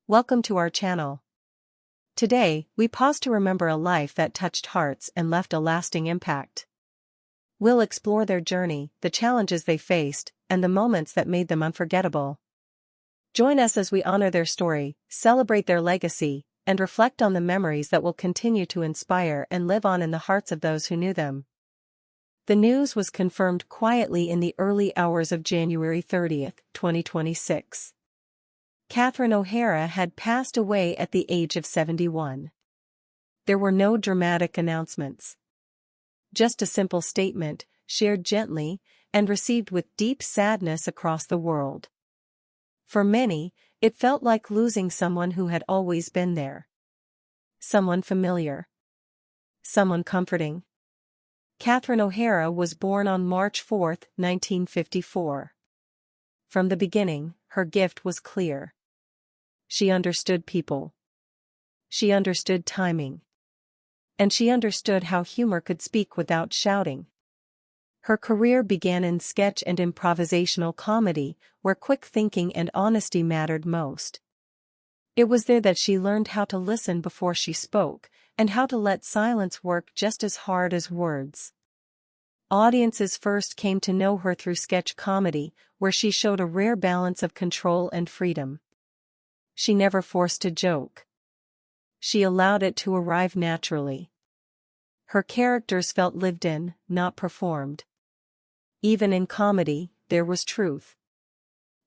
Welcome to our channel. Today, we pause to remember a life that touched hearts and left a lasting impact. We'll explore their journey, the challenges they faced, and the moments that made them unforgettable. Join us as we honor their story, celebrate their legacy, and reflect on the memories that will continue to inspire and live on in the hearts of those who knew them. The news was confirmed quietly in the early hours of January 30, 2026. Catherine O'Hara had passed away at the age of 71. There were no dramatic announcements. Just a simple statement, shared gently, and received with deep sadness across the world. For many, it felt like losing someone who had always been there. Someone familiar. Someone comforting. Catherine O'Hara was born on March 4, 1954. From the beginning, her gift was clear. She understood people. She understood timing. And she understood how humor could speak without shouting. Her career began in sketch and improvisational comedy, where quick thinking and honesty mattered most. It was there that she learned how to listen before she spoke, and how to let silence work just as hard as words. Audiences first came to know her through sketch comedy, where she showed a rare balance of control and freedom. She never forced a joke. She allowed it to arrive naturally. Her characters felt lived in, not performed. Even in comedy, there was truth.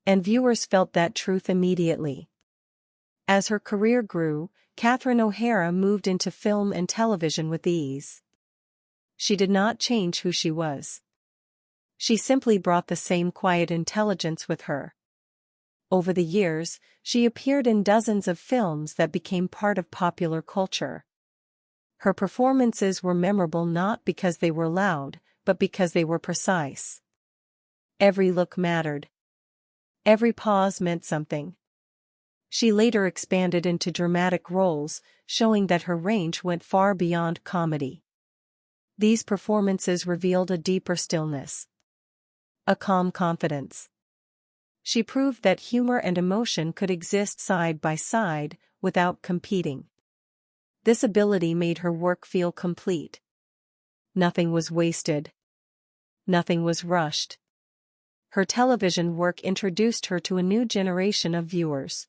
And viewers felt that truth immediately. As her career grew, Catherine O'Hara moved into film and television with ease. She did not change who she was. She simply brought the same quiet intelligence with her. Over the years, she appeared in dozens of films that became part of popular culture. Her performances were memorable not because they were loud, but because they were precise. Every look mattered. Every pause meant something. She later expanded into dramatic roles, showing that her range went far beyond comedy. These performances revealed a deeper stillness. A calm confidence. She proved that humor and emotion could exist side by side, without competing. This ability made her work feel complete. Nothing was wasted. Nothing was rushed. Her television work introduced her to a new generation of viewers.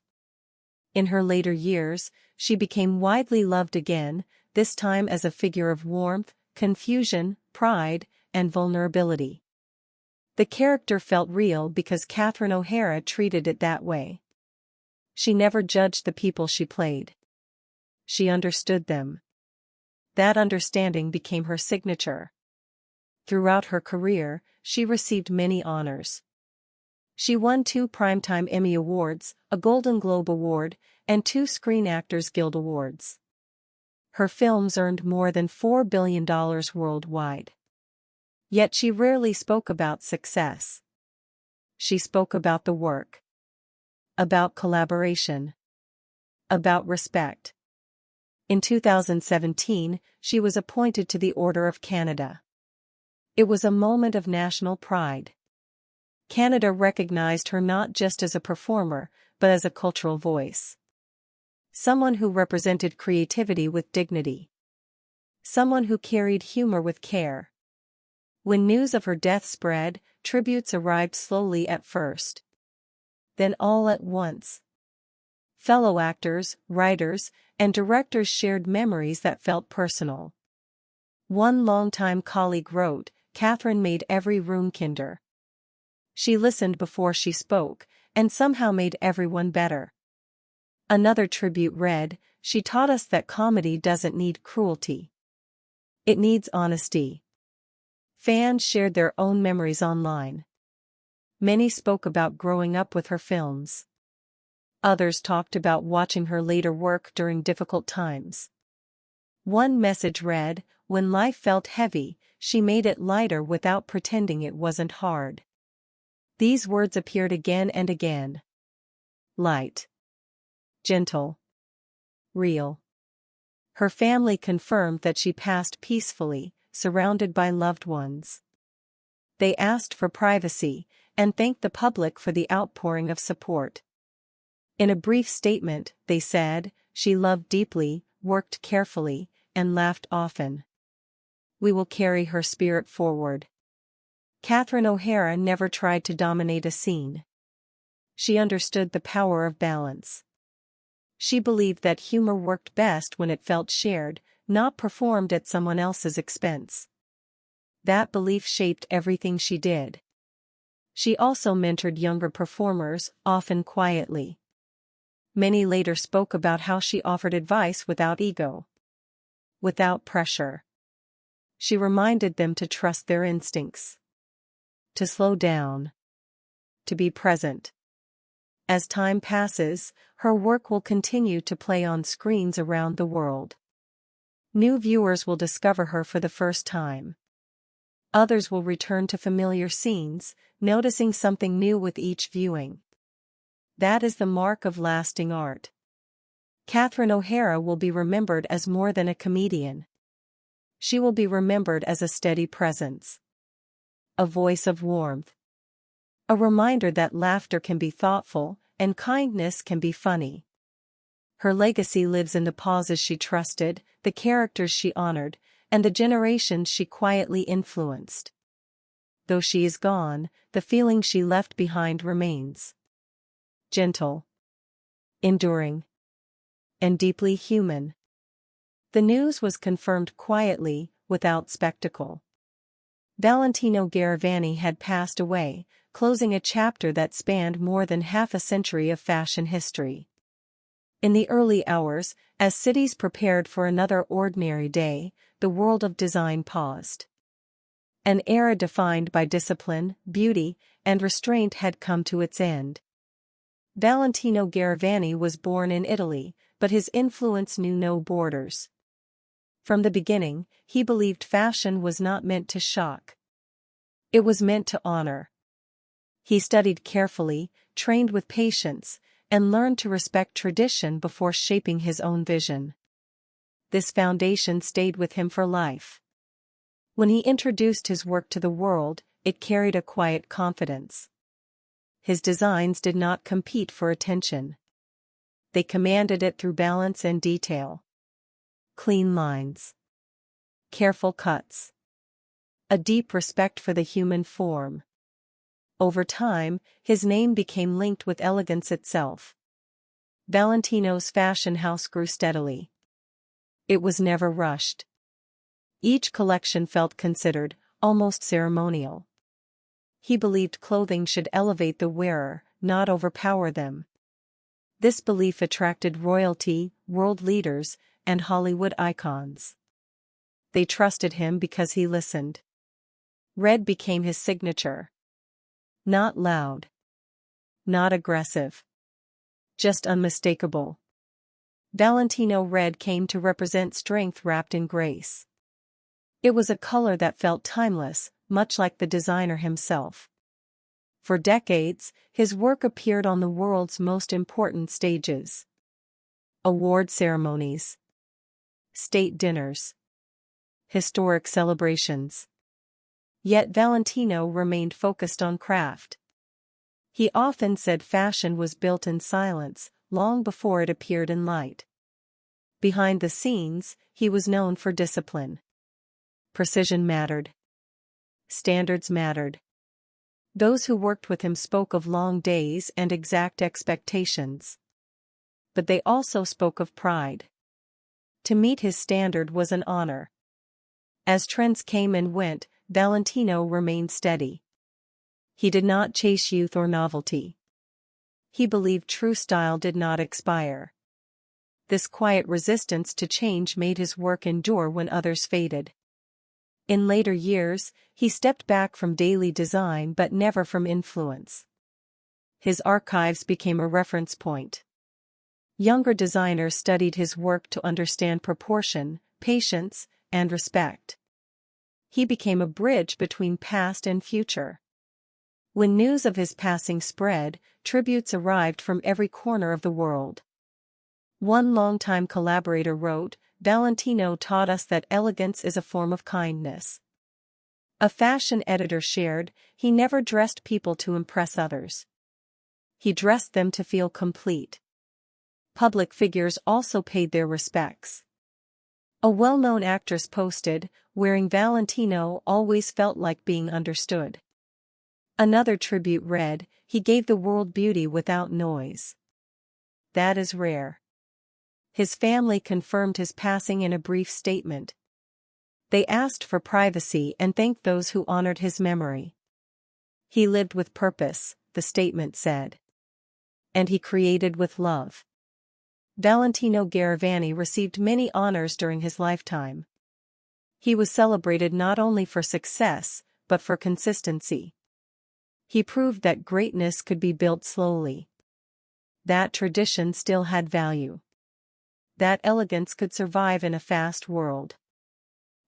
In her later years, she became widely loved again, this time as a figure of warmth, confusion, pride, and vulnerability. The character felt real because Catherine O'Hara treated it that way. She never judged the people she played. She understood them. That understanding became her signature. Throughout her career, she received many honors. She won 2 Primetime Emmy Awards, a Golden Globe Award, and 2 Screen Actors Guild Awards. Her films earned more than $4 billion worldwide. Yet she rarely spoke about success. She spoke about the work. About collaboration. About respect. In 2017, she was appointed to the Order of Canada. It was a moment of national pride. Canada recognized her not just as a performer, but as a cultural voice. Someone who represented creativity with dignity. Someone who carried humor with care. When news of her death spread, tributes arrived slowly at first. Then all at once. Fellow actors, writers, and directors shared memories that felt personal. One longtime colleague wrote, "Catherine made every room kinder. She listened before she spoke, and somehow made everyone better." Another tribute read, "She taught us that comedy doesn't need cruelty. It needs honesty." Fans shared their own memories online. Many spoke about growing up with her films. Others talked about watching her later work during difficult times. One message read, "When life felt heavy, she made it lighter without pretending it wasn't hard." These words appeared again and again. Light. Gentle. Real. Her family confirmed that she passed peacefully, surrounded by loved ones. They asked for privacy, and thanked the public for the outpouring of support. In a brief statement, they said, she loved deeply, worked carefully, and laughed often. We will carry her spirit forward. Catherine O'Hara never tried to dominate a scene. She understood the power of balance. She believed that humor worked best when it felt shared, not performed at someone else's expense. That belief shaped everything she did. She also mentored younger performers, often quietly. Many later spoke about how she offered advice without ego, without pressure. She reminded them to trust their instincts, to slow down, to be present. As time passes, her work will continue to play on screens around the world. New viewers will discover her for the first time. Others will return to familiar scenes, noticing something new with each viewing. That is the mark of lasting art. Catherine O'Hara will be remembered as more than a comedian. She will be remembered as a steady presence, a voice of warmth, a reminder that laughter can be thoughtful and kindness can be funny. Her legacy lives in the pauses she trusted, the characters she honored, and the generations she quietly influenced. Though she is gone, the feeling she left behind remains. Gentle, enduring, and deeply human. The news was confirmed quietly, without spectacle. Valentino Garavani had passed away, closing a chapter that spanned more than half a century of fashion history. In the early hours, as cities prepared for another ordinary day, the world of design paused. An era defined by discipline, beauty, and restraint had come to its end. Valentino Garavani was born in Italy, but his influence knew no borders. From the beginning, he believed fashion was not meant to shock. It was meant to honor. He studied carefully, trained with patience, and learned to respect tradition before shaping his own vision. This foundation stayed with him for life. When he introduced his work to the world, it carried a quiet confidence. His designs did not compete for attention. They commanded it through balance and detail. Clean lines, careful cuts, a deep respect for the human form. Over time, his name became linked with elegance itself. Valentino's fashion house grew steadily. It was never rushed. Each collection felt considered, almost ceremonial. He believed clothing should elevate the wearer, not overpower them. This belief attracted royalty, world leaders, and Hollywood icons. They trusted him because he listened. Red became his signature. Not loud. Not aggressive. Just unmistakable. Valentino red came to represent strength wrapped in grace. It was a color that felt timeless, much like the designer himself. For decades, his work appeared on the world's most important stages. Award ceremonies, state dinners, historic celebrations. Yet Valentino remained focused on craft. He often said fashion was built in silence, long before it appeared in light. Behind the scenes, he was known for discipline. Precision mattered. Standards mattered. Those who worked with him spoke of long days and exact expectations. But they also spoke of pride. To meet his standard was an honor. As trends came and went, Valentino remained steady. He did not chase youth or novelty. He believed true style did not expire. This quiet resistance to change made his work endure when others faded. In later years, he stepped back from daily design but never from influence. His archives became a reference point. Younger designers studied his work to understand proportion, patience, and respect. He became a bridge between past and future. When news of his passing spread, tributes arrived from every corner of the world. One longtime collaborator wrote, "Valentino taught us that elegance is a form of kindness." A fashion editor shared, "He never dressed people to impress others. He dressed them to feel complete." public figures also paid their respects. A well-known actress posted, "Wearing Valentino always felt like being understood." Another tribute read, "He gave the world beauty without noise. That is rare." His family confirmed his passing in a brief statement. They asked for privacy and thanked those who honored his memory. "He lived with purpose," the statement said. "And he created with love." Valentino Garavani received many honors during his lifetime. He was celebrated not only for success, but for consistency. He proved that greatness could be built slowly. That tradition still had value. That elegance could survive in a fast world.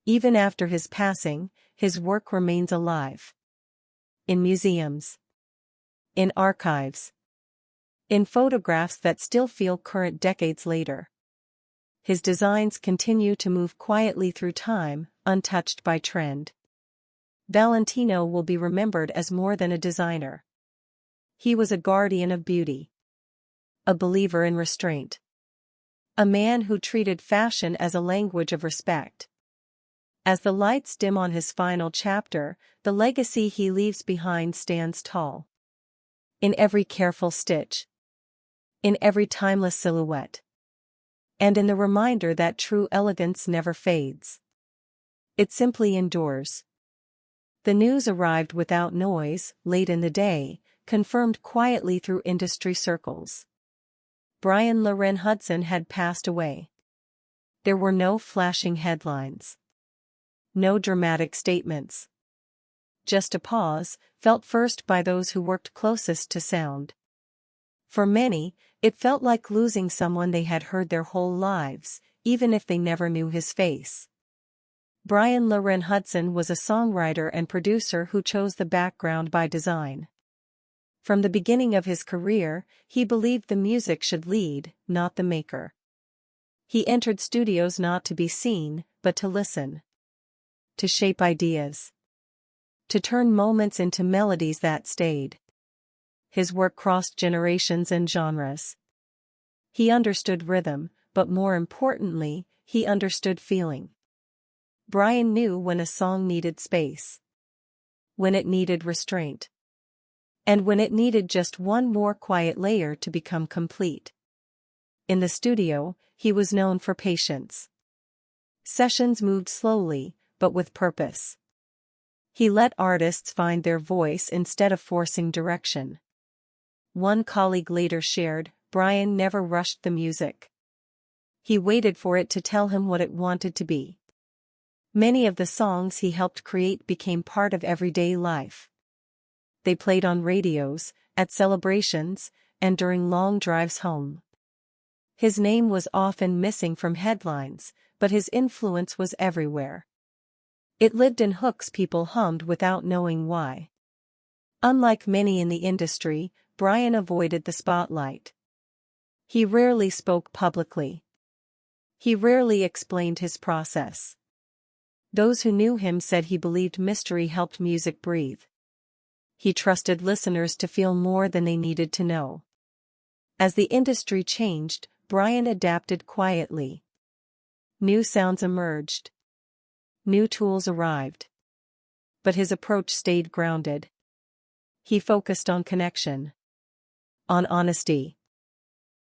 Even after his passing, his work remains alive. In museums. In archives. In photographs that still feel current decades later. His designs continue to move quietly through time, untouched by trend. Valentino will be remembered as more than a designer. He was a guardian of beauty. A believer in restraint. A man who treated fashion as a language of respect. As the lights dim on his final chapter, the legacy he leaves behind stands tall. In every careful stitch. In every timeless silhouette. And in the reminder that true elegance never fades. It simply endures. The news arrived without noise, late in the day, confirmed quietly through industry circles. Bryan Loren Hudson had passed away. There were no flashing headlines. No dramatic statements. Just a pause, felt first by those who worked closest to sound. For many, it felt like losing someone they had heard their whole lives, even if they never knew his face. Bryan Loren Hudson was a songwriter and producer who chose the background by design. From the beginning of his career, he believed the music should lead, not the maker. He entered studios not to be seen, but to listen. To shape ideas. To turn moments into melodies that stayed. His work crossed generations and genres. He understood rhythm, but more importantly, he understood feeling. Bryan knew when a song needed space. When it needed restraint. And when it needed just one more quiet layer to become complete. In the studio, he was known for patience. Sessions moved slowly, but with purpose. He let artists find their voice instead of forcing direction. One colleague later shared, "Bryan never rushed the music. He waited for it to tell him what it wanted to be." Many of the songs he helped create became part of everyday life. They played on radios, at celebrations, and during long drives home. His name was often missing from headlines, but his influence was everywhere. It lived in hooks people hummed without knowing why. Unlike many in the industry, Bryan avoided the spotlight. He rarely spoke publicly. He rarely explained his process. Those who knew him said he believed mystery helped music breathe. He trusted listeners to feel more than they needed to know. As the industry changed, Bryan adapted quietly. New sounds emerged. New tools arrived. But his approach stayed grounded. He focused on connection. On honesty.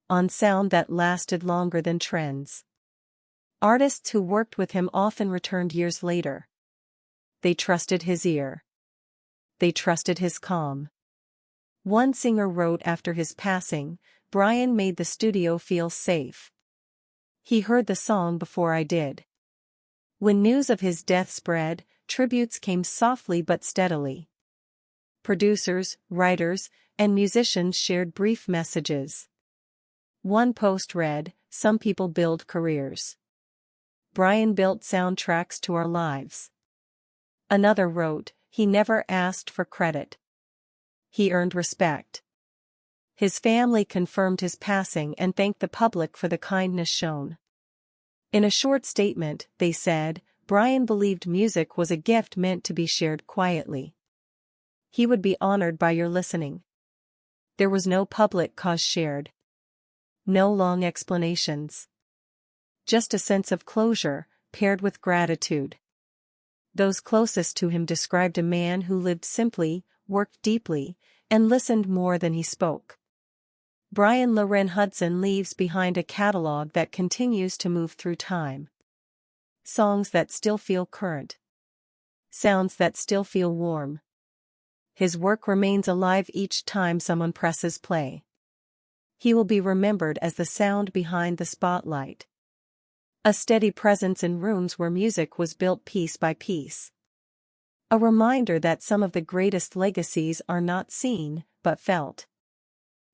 On sound that lasted longer than trends. Artists who worked with him often returned years later. They trusted his ear. They trusted his calm. One singer wrote after his passing, "Bryan made the studio feel safe. He heard the song before I did." When news of his death spread, tributes came softly but steadily. Producers, writers, and musicians shared brief messages. One post read, "Some people build careers. Bryan built soundtracks to our lives." Another wrote, "He never asked for credit. He earned respect." His family confirmed his passing and thanked the public for the kindness shown. In a short statement, they said, "Bryan believed music was a gift meant to be shared quietly. He would be honored by your listening." There was no public cause shared. No long explanations. Just a sense of closure, paired with gratitude. Those closest to him described a man who lived simply, worked deeply, and listened more than he spoke. Bryan Loren Hudson leaves behind a catalog that continues to move through time. Songs that still feel current. Sounds that still feel warm. His work remains alive each time someone presses play. He will be remembered as the sound behind the spotlight. A steady presence in rooms where music was built piece by piece. A reminder that some of the greatest legacies are not seen, but felt.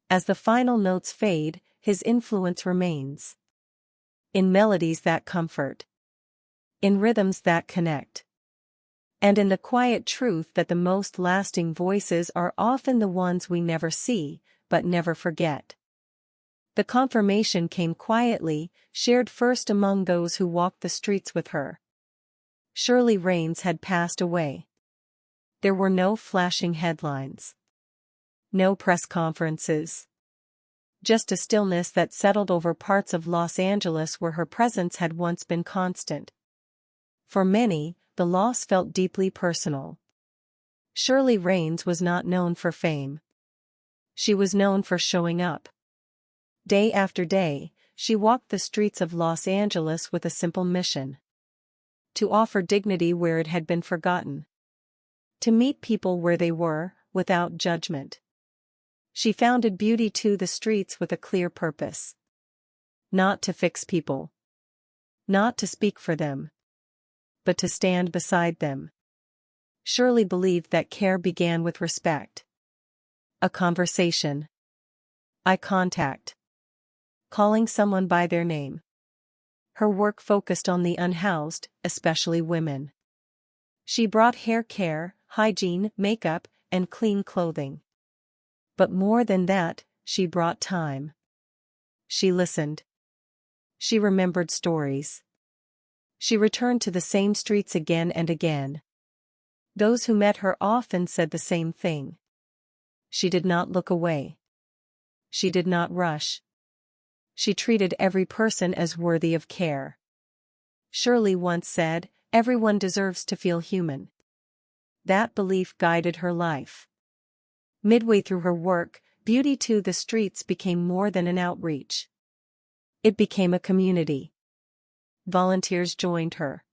As the final notes fade, his influence remains. In melodies that comfort. In rhythms that connect. And in the quiet truth that the most lasting voices are often the ones we never see, but never forget. The confirmation came quietly, shared first among those who walked the streets with her. Shirley Raines had passed away. There were no flashing headlines. No press conferences. Just a stillness that settled over parts of Los Angeles where her presence had once been constant. For many, the loss felt deeply personal. Shirley Raines was not known for fame. She was known for showing up. Day after day, she walked the streets of Los Angeles with a simple mission. To offer dignity where it had been forgotten. To meet people where they were, without judgment. She founded Beauty to the Streets with a clear purpose. Not to fix people. Not to speak for them. But to stand beside them. Shirley believed that care began with respect. A conversation. Eye contact. Calling someone by their name. Her work focused on the unhoused, especially women. She brought hair care, hygiene, makeup, and clean clothing. But more than that, she brought time. She listened. She remembered stories. She returned to the same streets again and again. Those who met her often said the same thing. She did not look away. She did not rush. She treated every person as worthy of care. Shirley once said, "Everyone deserves to feel human." That belief guided her life. Midway through her work, Beauty to the Streets became more than an outreach. It became a community. Volunteers joined her.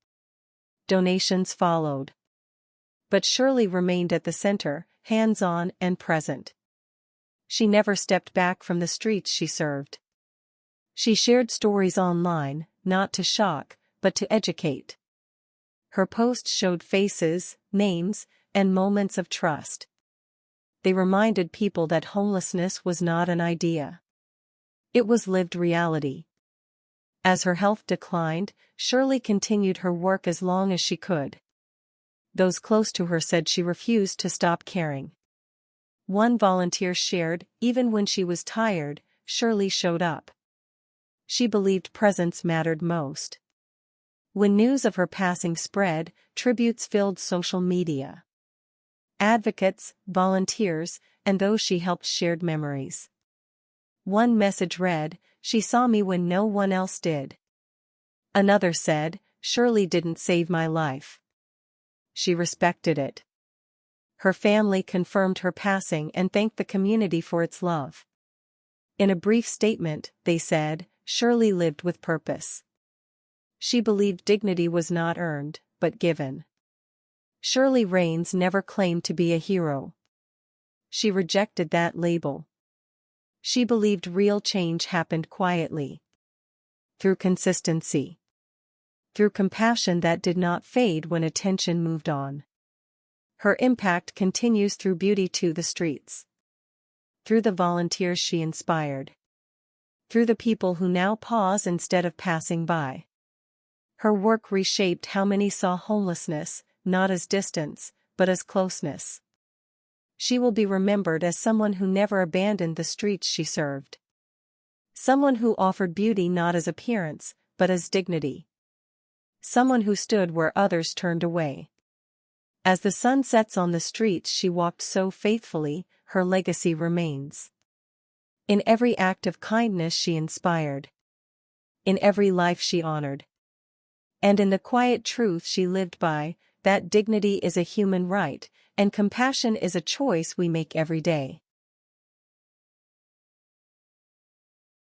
Donations followed. But Shirley remained at the center, hands-on and present. She never stepped back from the streets she served. She shared stories online, not to shock, but to educate. Her posts showed faces, names, and moments of trust. They reminded people that homelessness was not an idea. It was lived reality. As her health declined, Shirley continued her work as long as she could. Those close to her said she refused to stop caring. One volunteer shared, even when she was tired, Shirley showed up. She believed presence mattered most. When news of her passing spread, tributes filled social media. Advocates, volunteers, and those she helped shared memories. One message read, "She saw me when no one else did." Another said, "Shirley didn't save my life. She respected it." Her family confirmed her passing and thanked the community for its love. In a brief statement, they said, "Shirley lived with purpose." She believed dignity was not earned, but given. Shirley Raines never claimed to be a hero. She rejected that label. She believed real change happened quietly. Through consistency. Through compassion that did not fade when attention moved on. Her impact continues through Beauty to the Streets. Through the volunteers she inspired. Through the people who now pause instead of passing by. Her work reshaped how many saw homelessness, not as distance, but as closeness. She will be remembered as someone who never abandoned the streets she served. Someone who offered beauty not as appearance, but as dignity. Someone who stood where others turned away. As the sun sets on the streets she walked so faithfully, her legacy remains. In every act of kindness she inspired. In every life she honored. And in the quiet truth she lived by, that dignity is a human right, and compassion is a choice we make every day.